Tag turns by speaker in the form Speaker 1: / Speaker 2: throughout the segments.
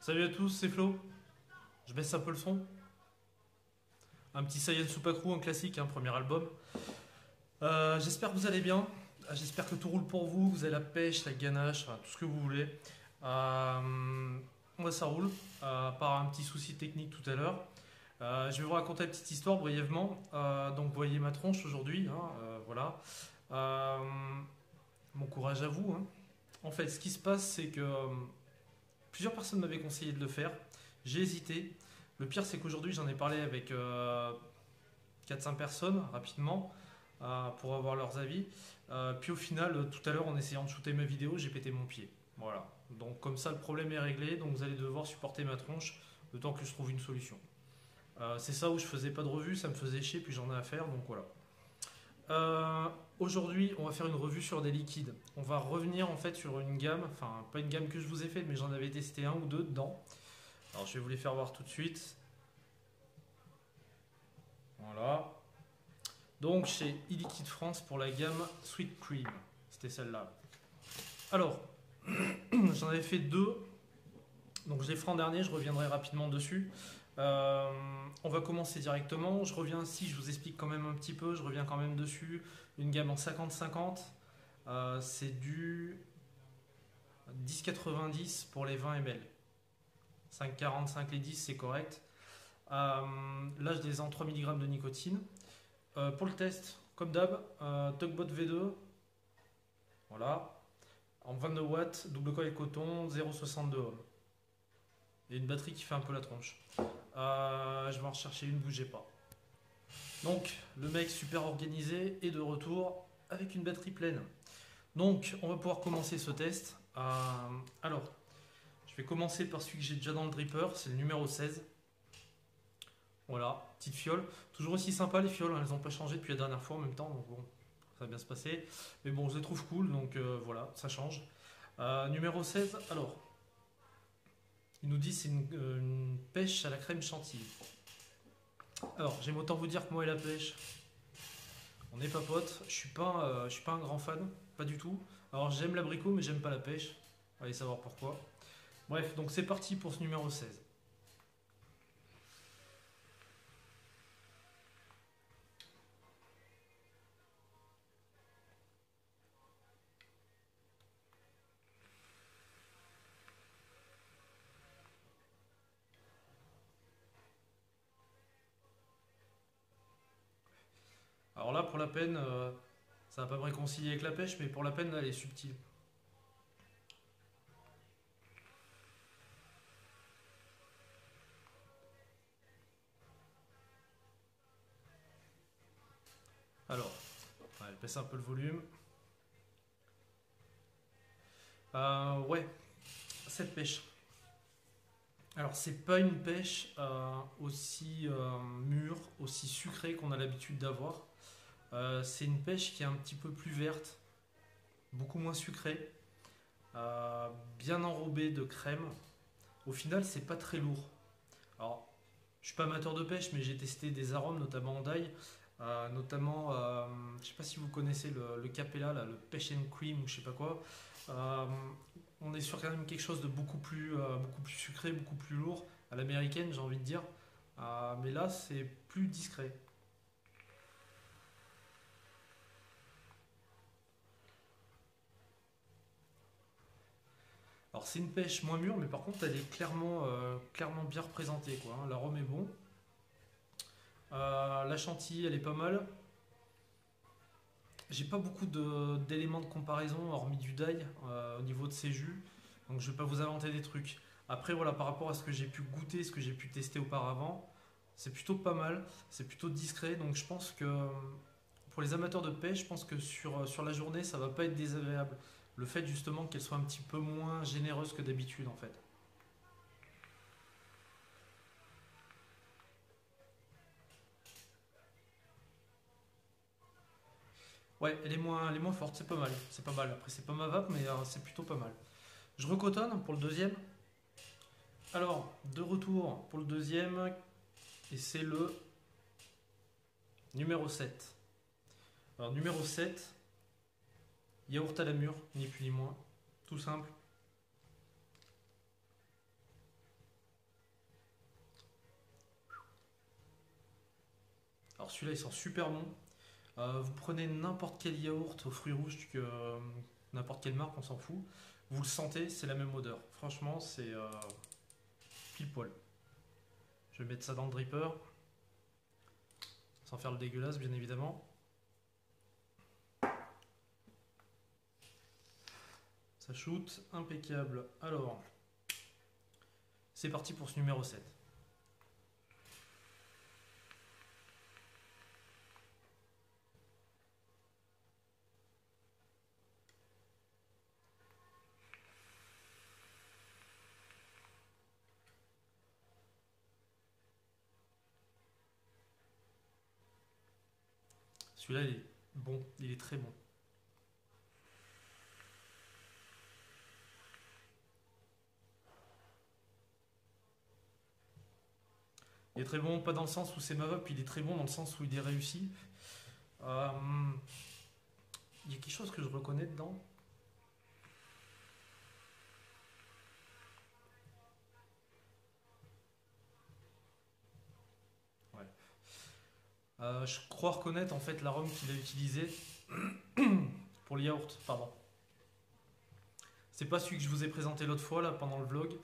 Speaker 1: Salut à tous, c'est Flo. Je baisse un peu le son. Un petit Saiyan Supakru, un classique, un premier album. J'espère que vous allez bien. J'espère que tout roule pour vous. Vous avez la pêche, la ganache, enfin, tout ce que vous voulez. Moi, ça roule. Par un petit souci technique tout à l'heure. Je vais vous raconter une petite histoire brièvement. Donc, vous voyez ma tronche aujourd'hui. Hein, voilà. Euh, Bon courage à vous. Hein. En fait, ce qui se passe, c'est que plusieurs personnes m'avaient conseillé de le faire. J'ai hésité. Le pire, c'est qu'aujourd'hui, j'en ai parlé avec 4-5 personnes rapidement pour avoir leurs avis. Puis au final, tout à l'heure, en essayant de shooter ma vidéo, j'ai pété mon pied. Voilà. Donc comme ça, le problème est réglé. Donc vous allez devoir supporter ma tronche le temps que je trouve une solution. C'est ça où je faisais pas de revue, ça me faisait chier, puis j'en ai à faire, donc voilà. Euh, Aujourd'hui, on va faire une revue sur des liquides. On va revenir en fait sur une gamme, enfin pas une gamme que je vous ai faite, mais j'en avais testé un ou deux dedans. Alors je vais vous les faire voir tout de suite. Voilà. Donc chez e-Liquide France pour la gamme Sweet Cream. C'était celle-là. Alors, j'en avais fait deux. Donc je les ferai en dernier, je reviendrai rapidement dessus. Euh, on va commencer directement. Je reviens ici, je vous explique quand même un petit peu. Je reviens quand même dessus. Une gamme en 50-50. C'est du 10,90 pour les 20 ml. 5,45 les 10, c'est correct. Là, je les ai en 3 mg de nicotine. Pour le test, comme d'hab, Tugbot V2, voilà, en 22 watts, double coil coton, 0,62 ohms. Et une batterie qui fait un peu la tronche. Je vais en rechercher une, bougez pas. Donc, le mec super organisé est de retour avec une batterie pleine. Donc, on va pouvoir commencer ce test. Alors, je vais commencer par celui que j'ai déjà dans le dripper, c'est le numéro 16. Voilà, petite fiole. Toujours aussi sympa les fioles, hein, elles n'ont pas changé depuis la dernière fois en même temps, donc bon, ça va bien se passer. Mais bon, je les trouve cool, donc voilà, ça change. Numéro 16, alors, il nous dit c'est une pêche à la crème chantilly. Alors, j'aime autant vous dire que moi et la pêche, on n'est pas potes. Je suis pas un grand fan, pas du tout. Alors, j'aime l'abricot, mais j'aime pas la pêche. Allez savoir pourquoi. Bref, donc c'est parti pour ce numéro 16. Alors là, pour la peine, ça va pas me réconcilier avec la pêche, mais pour la peine, là, elle est subtile. Alors, elle baisse un peu le volume. Ouais, cette pêche. Alors, c'est pas une pêche aussi mûre, aussi sucrée qu'on a l'habitude d'avoir. C'est une pêche qui est un petit peu plus verte, beaucoup moins sucrée, bien enrobée de crème. Au final, c'est pas très lourd. Alors, je suis pas amateur de pêche, mais j'ai testé des arômes, notamment en d'ail. Notamment, je sais pas si vous connaissez le Capella, là, le Pêche and Cream ou je sais pas quoi. Euh, on est sur quand même quelque chose de beaucoup plus sucré, beaucoup plus lourd, à l'américaine, j'ai envie de dire. Mais là, c'est plus discret. Alors, c'est une pêche moins mûre, mais par contre, elle est clairement bien représentée, quoi. Hein. L'arôme est bon. La chantilly, elle est pas mal. J'ai pas beaucoup d'éléments de comparaison, hormis du d'ail, au niveau de ces jus. Donc, je vais pas vous inventer des trucs. Après, voilà, par rapport à ce que j'ai pu goûter, ce que j'ai pu tester auparavant, c'est plutôt pas mal. C'est plutôt discret. Donc, je pense que pour les amateurs de pêche, je pense que sur la journée, ça va pas être désagréable. Le fait justement qu'elle soit un petit peu moins généreuse que d'habitude, en fait. Ouais, elle est moins forte, c'est pas mal. C'est pas mal. Après, c'est pas ma vape, mais c'est plutôt pas mal. Je recotonne pour le deuxième. Alors, de retour pour le deuxième, et c'est le numéro 7. Alors, numéro 7, yaourt à la mûre, ni plus ni moins. Tout simple. Alors celui-là il sent super bon. Vous prenez n'importe quel yaourt aux fruits rouges, n'importe quelle marque, on s'en fout. Vous le sentez, c'est la même odeur. Franchement, c'est pile poil. Je vais mettre ça dans le dripper, sans faire le dégueulasse, bien évidemment. Ça shoot, impeccable. Alors, c'est parti pour ce numéro 7. Celui-là, il est bon, il est très bon. Il est très bon, pas dans le sens où c'est ma vape, il est très bon dans le sens où il est réussi. Euh, il y a quelque chose que je reconnais dedans. Ouais. Je crois reconnaître en fait l'arôme qu'il a utilisé pour le yaourt, pardon. C'est pas celui que je vous ai présenté l'autre fois là pendant le vlog.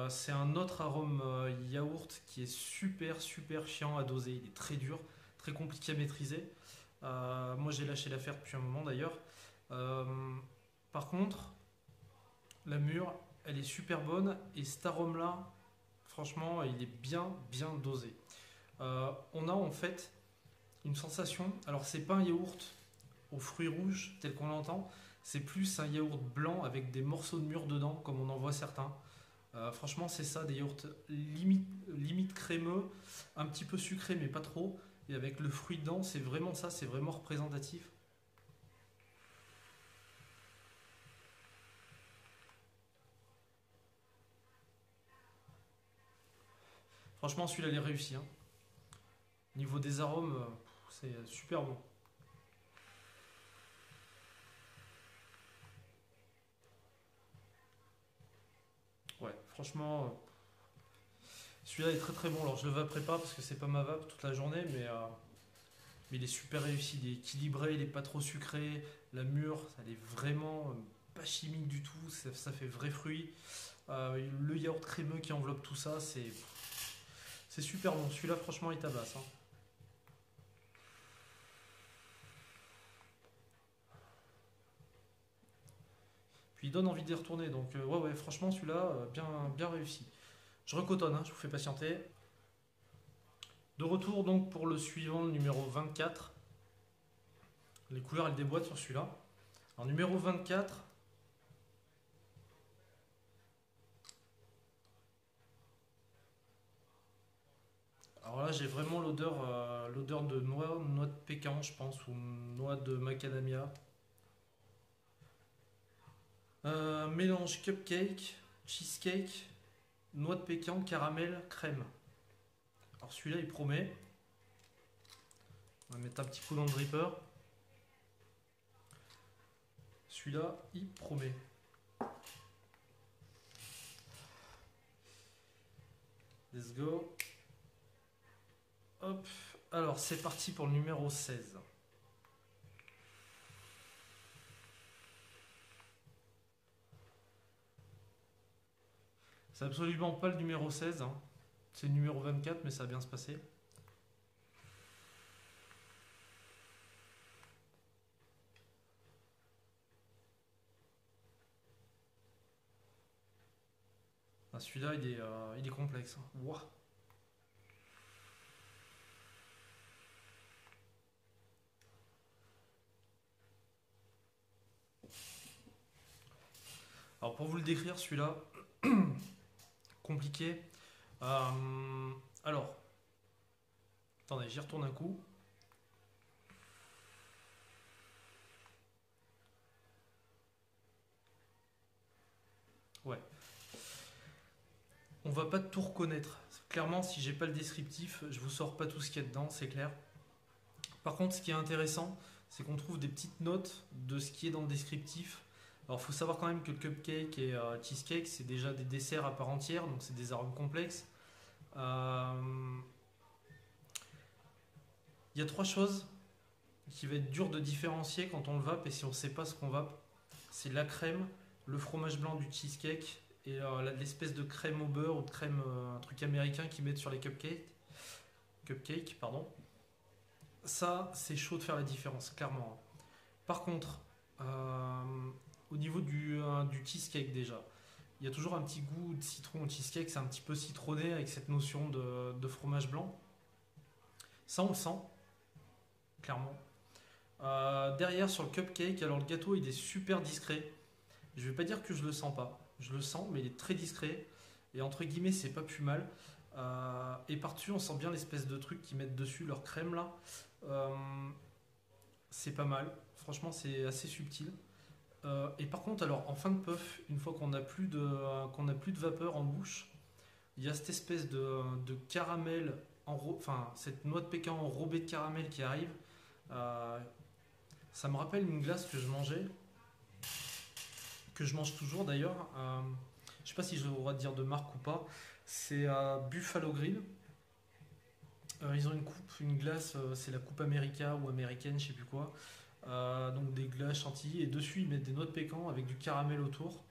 Speaker 1: C'est un autre arôme yaourt qui est super super chiant à doser. Il est très dur, très compliqué à maîtriser. Moi j'ai lâché l'affaire depuis un moment d'ailleurs. Euh, Par contre, la mûre, elle est super bonne et cet arôme là, franchement, il est bien bien dosé. On a en fait une sensation. Alors c'est pas un yaourt aux fruits rouges tel qu'on l'entend. C'est plus un yaourt blanc avec des morceaux de mûre dedans, comme on en voit certains. Franchement, c'est ça, des yaourts limite crémeux, un petit peu sucré, mais pas trop. Et avec le fruit dedans, c'est vraiment ça, c'est vraiment représentatif. Franchement, celui-là, il est réussi, hein. Niveau des arômes, c'est super bon. Ouais, franchement, celui-là est très très bon. Alors, je le vaperai pas parce que c'est pas ma vape toute la journée, mais il est super réussi. Il est équilibré, il est pas trop sucré. La mûre, elle est vraiment pas chimique du tout. Ça fait vrai fruit. Le yaourt crémeux qui enveloppe tout ça, c'est super bon. Celui-là, franchement, il tabasse, hein. Puis il donne envie d'y retourner. Donc, ouais, franchement, celui-là, bien, bien réussi. Je recotonne, hein, je vous fais patienter. De retour donc pour le suivant, le numéro 24. Les couleurs, elles déboîtent sur celui-là. Alors, numéro 24. Alors là, j'ai vraiment l'odeur de noix de pécan, je pense, ou noix de macadamia. Mélange cupcake, cheesecake, noix de pécan, caramel, crème. Alors celui-là, il promet. On va mettre un petit coup dans le dripper. Celui-là, il promet. Let's go. Hop. Alors, c'est parti pour le numéro 16. C'est absolument pas le numéro 16, hein. C'est le numéro 24, mais ça va bien se passer. Ah, celui-là, il est complexe, hein. Ouah. Alors, pour vous le décrire, celui-là, compliqué. Alors, attendez, j'y retourne un coup. Ouais. On va pas tout reconnaître. Clairement, si j'ai pas le descriptif, je vous sors pas tout ce qu'il y a dedans, c'est clair. Par contre, ce qui est intéressant, c'est qu'on trouve des petites notes de ce qui est dans le descriptif. Alors, il faut savoir quand même que le cupcake et cheesecake, c'est déjà des desserts à part entière, donc c'est des arômes complexes. Il Il y a trois choses qui va être dur de différencier quand on le vape et si on ne sait pas ce qu'on vape. C'est la crème, le fromage blanc du cheesecake et l'espèce de crème au beurre ou de crème, un truc américain qu'ils mettent sur les cupcakes. Cupcakes, pardon. Ça, c'est chaud de faire la différence, clairement. Par contre, au niveau du cheesecake déjà, il y a toujours un petit goût de citron au cheesecake, c'est un petit peu citronné avec cette notion de fromage blanc. Ça, on le sent, clairement. Derrière, sur le cupcake, alors le gâteau, il est super discret. Je vais pas dire que je le sens pas. Je le sens, mais il est très discret. Et entre guillemets, c'est pas plus mal. Et par-dessus, on sent bien l'espèce de truc qu'ils mettent dessus, leur crème là. Euh, c'est pas mal. Franchement, c'est assez subtil. Et par contre, alors en fin de puff, une fois qu'on n'a plus de vapeur en bouche, il y a cette espèce de caramel, enfin cette noix de pécan enrobée de caramel qui arrive. Euh, Ça me rappelle une glace que je mangeais, que je mange toujours d'ailleurs. Je sais pas si j'ai le droit de dire de marque ou pas. C'est Buffalo Grill. Ils ont une coupe, une glace, c'est la coupe America ou américaine, je sais plus quoi. Donc des glaces chantilly et dessus ils mettent des noix de pécan avec du caramel autour.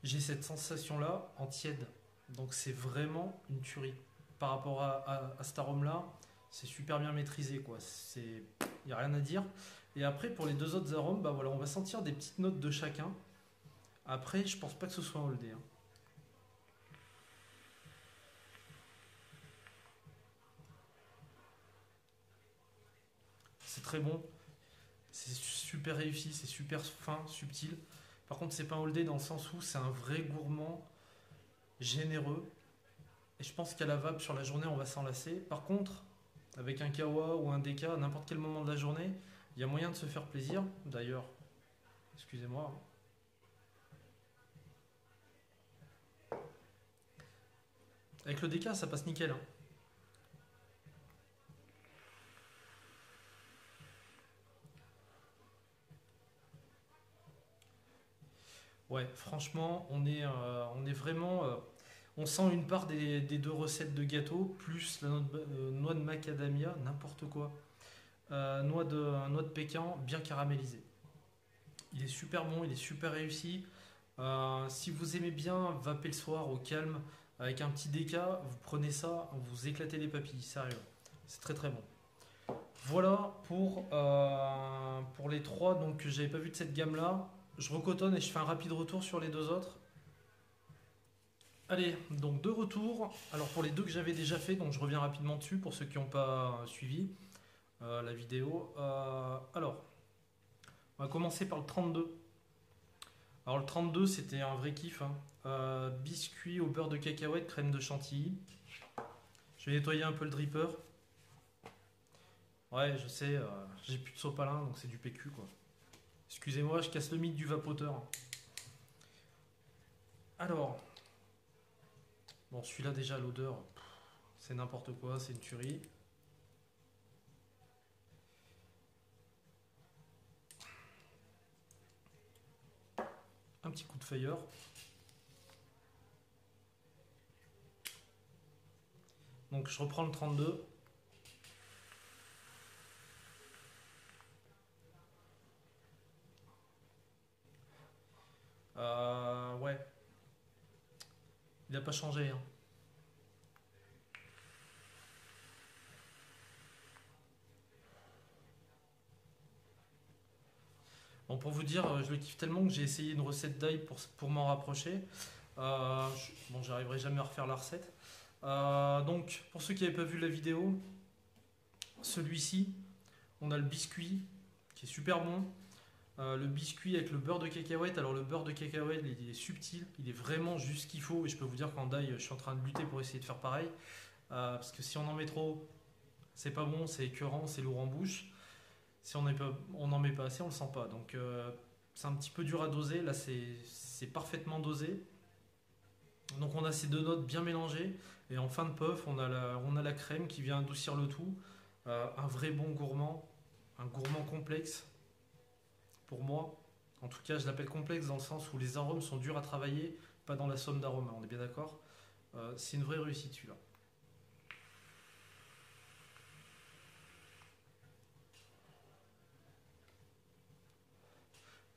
Speaker 1: J'ai cette sensation là en tiède. Donc c'est vraiment une tuerie. Par rapport à cet arôme là, c'est super bien maîtrisé quoi. Il n'y a rien à dire. Et après pour les deux autres arômes, bah voilà, on va sentir des petites notes de chacun. Après, je pense pas que ce soit un holdé, hein. C'est très bon, c'est super réussi, c'est super fin, subtil. Par contre, c'est pas un holdé dans le sens où c'est un vrai gourmand, généreux. Et je pense qu'à la vape sur la journée, on va s'en lasser. Par contre, avec un kawa ou un deka, à n'importe quel moment de la journée, il y a moyen de se faire plaisir. D'ailleurs, excusez-moi, hein. Avec le deka, ça passe nickel, hein. Ouais, franchement, on est vraiment. On sent une part des deux recettes de gâteau, plus la noix de macadamia, n'importe quoi. Noix de pécan bien caramélisée. Il est super bon, il est super réussi. Si vous aimez bien vaper le soir au calme avec un petit déca, vous prenez ça, vous éclatez les papilles, sérieux. C'est très très bon. Voilà pour les trois donc, que j'avais pas vu de cette gamme-là. Je recotonne et je fais un rapide retour sur les deux autres. Allez, donc deux retours. Alors pour les deux que j'avais déjà fait, donc je reviens rapidement dessus pour ceux qui n'ont pas suivi la vidéo. Alors, on va commencer par le 32. Alors le 32 c'était un vrai kiff, hein. Biscuit au beurre de cacahuète, crème de chantilly. Je vais nettoyer un peu le dripper. Ouais, je sais, j'ai plus de sopalin donc c'est du PQ quoi. Excusez-moi, je casse le mythe du vapoteur. Alors, bon celui-là déjà l'odeur, c'est n'importe quoi, c'est une tuerie. Un petit coup de feuilleur. Donc je reprends le 32. Ouais, il n'a pas changé, hein. Bon, pour vous dire, je le kiffe tellement que j'ai essayé une recette d'ail pour m'en rapprocher. Bon, j'arriverai jamais à refaire la recette. Donc, pour ceux qui n'avaient pas vu la vidéo, celui-ci, on a le biscuit qui est super bon. Le biscuit avec le beurre de cacahuète. Alors, le beurre de cacahuète, il est subtil, il est vraiment juste ce qu'il faut. Et je peux vous dire qu'en d'ail, je suis en train de lutter pour essayer de faire pareil. Parce que si on en met trop, c'est pas bon, c'est écœurant, c'est lourd en bouche. Si on n'en met pas assez, on le sent pas. Donc c'est un petit peu dur à doser. Là, c'est parfaitement dosé. Donc on a ces deux notes bien mélangées. Et en fin de puff, on a la crème qui vient adoucir le tout. Un vrai bon gourmand. Un gourmand complexe. Pour moi. En tout cas, je l'appelle complexe dans le sens où les arômes sont durs à travailler. Pas dans la somme d'arômes, on est bien d'accord. C'est une vraie réussite celui-là.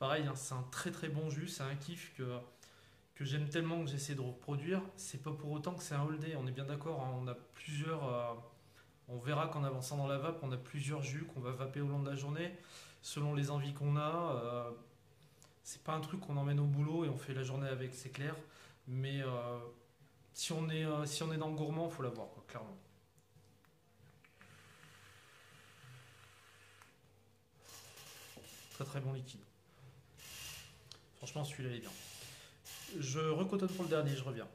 Speaker 1: Pareil, hein, c'est un très très bon jus, c'est un kiff que j'aime tellement que j'essaie de reproduire. C'est pas pour autant que c'est un all day, on est bien d'accord, hein, on a plusieurs. On verra qu'en avançant dans la vape, on a plusieurs jus qu'on va vaper au long de la journée, selon les envies qu'on a. C'est pas un truc qu'on emmène au boulot et on fait la journée avec, c'est clair. Mais si on est dans le gourmand, faut l'avoir, quoi, clairement. Très très bon liquide. Franchement, celui-là il est bien. Je recotonne pour le dernier, je reviens.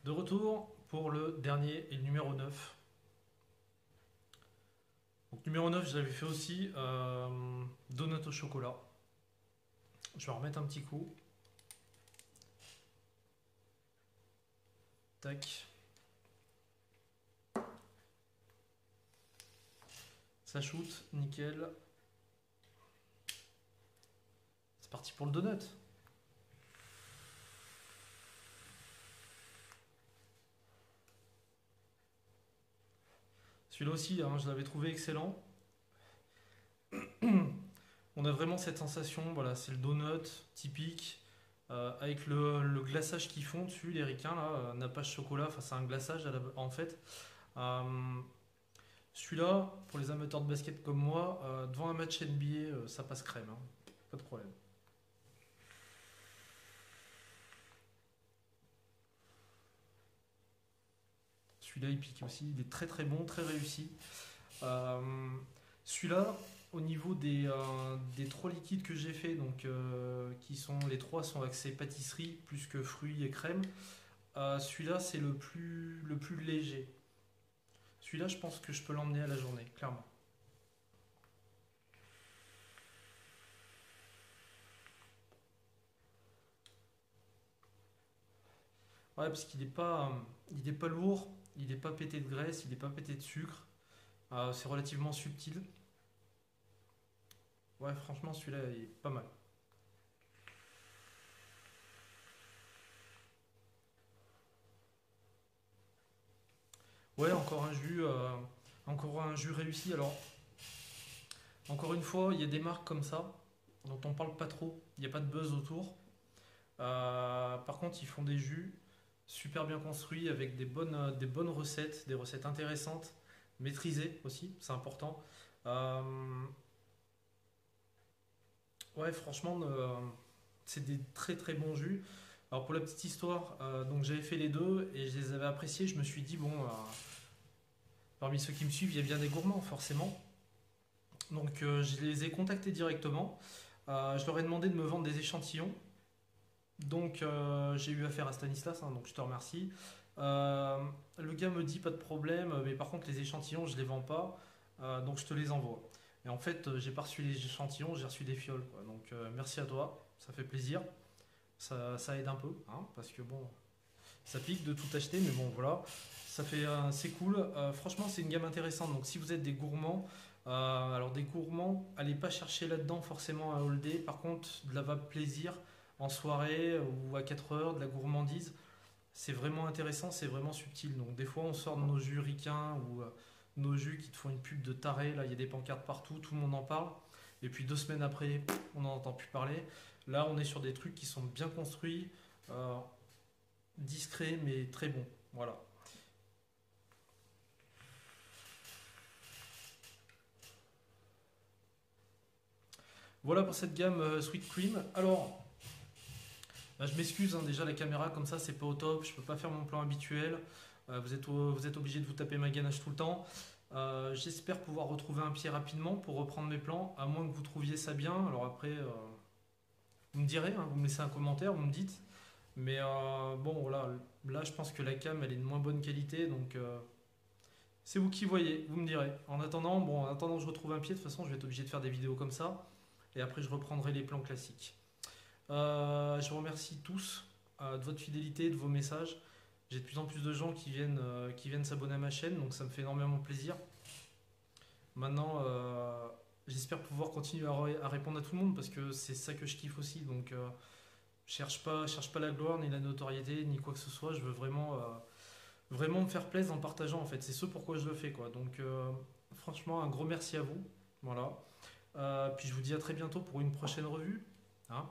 Speaker 1: De retour pour le dernier et le numéro 9. Donc numéro 9, je l'avais fait aussi. Donut au chocolat. Je vais en remettre un petit coup. Tac. Ça shoot, nickel. C'est parti pour le donut. Celui-là aussi, hein, je l'avais trouvé excellent. On a vraiment cette sensation, voilà, c'est le donut typique, avec le glaçage qui fond dessus, les ricains, là, nappage chocolat, enfin c'est un glaçage en fait. Euh, Celui-là, pour les amateurs de basket comme moi, devant un match NBA, ça passe crème, hein, pas de problème. Celui-là, il pique aussi, il est très très bon, très réussi. Euh, Celui-là, au niveau des trois liquides que j'ai fait, donc les trois sont axés pâtisserie plus que fruits et crème. Celui-là, c'est le plus léger. Celui-là, je pense que je peux l'emmener à la journée, clairement. Ouais, parce qu'il est pas lourd, il n'est pas pété de graisse, il n'est pas pété de sucre. C'est relativement subtil. Ouais, franchement, celui-là, il est pas mal. Ouais, encore un jus réussi. Alors, encore une fois, il y a des marques comme ça dont on parle pas trop. Il n'y a pas de buzz autour. Par contre, ils font des jus super bien construits avec des bonnes recettes, des recettes intéressantes, maîtrisées aussi, c'est important. Euh, ouais, franchement, c'est des très très bons jus. Alors pour la petite histoire, donc j'avais fait les deux et je les avais appréciés. Je me suis dit, bon, parmi ceux qui me suivent, il y a bien des gourmands, forcément. Donc je les ai contactés directement. Je leur ai demandé de me vendre des échantillons. Donc j'ai eu affaire à Stanislas, hein, donc je te remercie. Euh, le gars me dit pas de problème, mais par contre les échantillons je les vends pas, donc je te les envoie. Et en fait j'ai pas reçu les échantillons, j'ai reçu des fioles, quoi. Donc merci à toi, ça fait plaisir, ça aide un peu, hein, parce que bon, ça pique de tout acheter, mais bon voilà, c'est cool. Franchement c'est une gamme intéressante, donc si vous êtes des gourmands, alors des gourmands, allez pas chercher là-dedans forcément un all day, par contre de la vape plaisir en soirée ou à 4 heures, de la gourmandise. C'est vraiment intéressant, c'est vraiment subtil. Donc des fois on sort de nos jus ricains ou nos jus qui te font une pub de taré, là il y a des pancartes partout, tout le monde en parle. Et puis 2 semaines après, on n'en entend plus parler. Là on est sur des trucs qui sont bien construits, euh, discrets mais très bons. Voilà. Voilà pour cette gamme Sweet Cream. Alors, bah, je m'excuse, hein, déjà la caméra comme ça c'est pas au top, je peux pas faire mon plan habituel. Vous êtes obligé de vous taper ma ganache tout le temps. J'espère pouvoir retrouver un pied rapidement pour reprendre mes plans, à moins que vous trouviez ça bien. Alors après, vous me direz, hein, vous me laissez un commentaire, vous me dites. Mais bon, voilà, là je pense que la cam elle est de moins bonne qualité, donc c'est vous qui voyez, vous me direz. En attendant que je retrouve un pied, de toute façon je vais être obligé de faire des vidéos comme ça, et après je reprendrai les plans classiques. Je vous remercie tous de votre fidélité, de vos messages. J'ai de plus en plus de gens qui viennent s'abonner à ma chaîne, donc ça me fait énormément plaisir. Maintenant, j'espère pouvoir continuer à répondre à tout le monde parce que c'est ça que je kiffe aussi. Donc, je cherche pas la gloire ni la notoriété ni quoi que ce soit. Je veux vraiment me faire plaisir en partageant en fait. C'est ce pourquoi je le fais quoi. Donc, franchement, un gros merci à vous. Voilà. Puis je vous dis à très bientôt pour une prochaine revue. Hein.